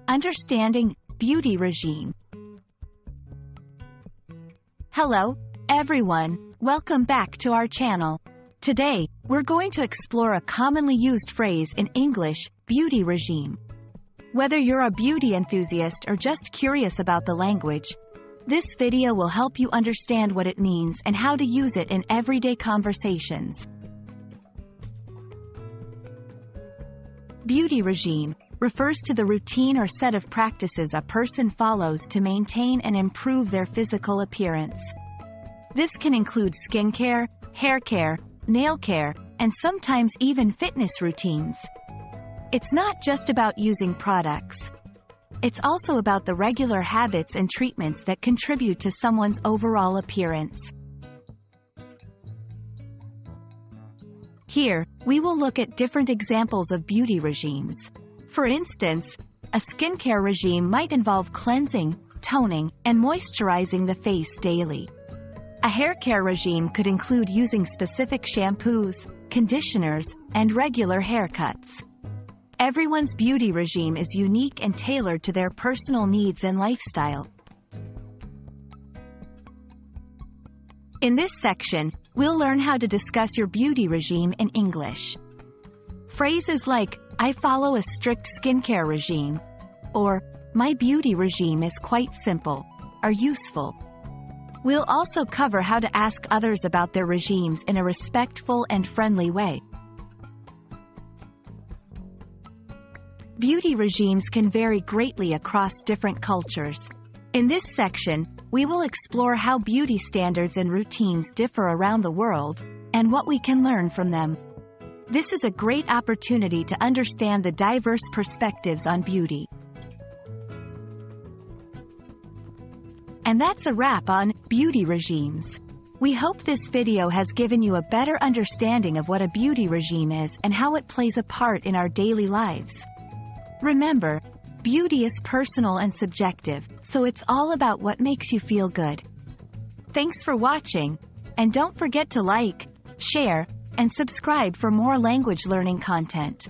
Understanding beauty regime. Hello, everyone. Welcome back to our channel. Today, we're going to explore a commonly used phrase in English, beauty regime. Whether you're a beauty enthusiast or just curious about the language, this video will help you understand what it means and how to use it in everyday conversations. Beauty regime refers to the routine or set of practices a person follows to maintain and improve their physical appearance. This can include skincare, hair care, nail care, and sometimes even fitness routines. It's not just about using products. It's also about the regular habits and treatments that contribute to someone's overall appearance. Here, we will look at different examples of beauty regimes. For instance, a skincare regime might involve cleansing, toning, and moisturizing the face daily. A hair care regime could include using specific shampoos, conditioners, and regular haircuts. Everyone's beauty regime is unique and tailored to their personal needs and lifestyle. In this section, we'll learn how to discuss your beauty regime in English. Phrases like, "I follow a strict skincare regime," or "My beauty regime is quite simple," are useful. We'll also cover how to ask others about their regimes in a respectful and friendly way. Beauty regimes can vary greatly across different cultures. In this section, we will explore how beauty standards and routines differ around the world, and what we can learn from them. This is a great opportunity to understand the diverse perspectives on beauty. And that's a wrap on beauty regimes. We hope this video has given you a better understanding of what a beauty regime is and how it plays a part in our daily lives. Remember, beauty is personal and subjective, so it's all about what makes you feel good. Thanks for watching, and don't forget to like, share, and subscribe for more language learning content.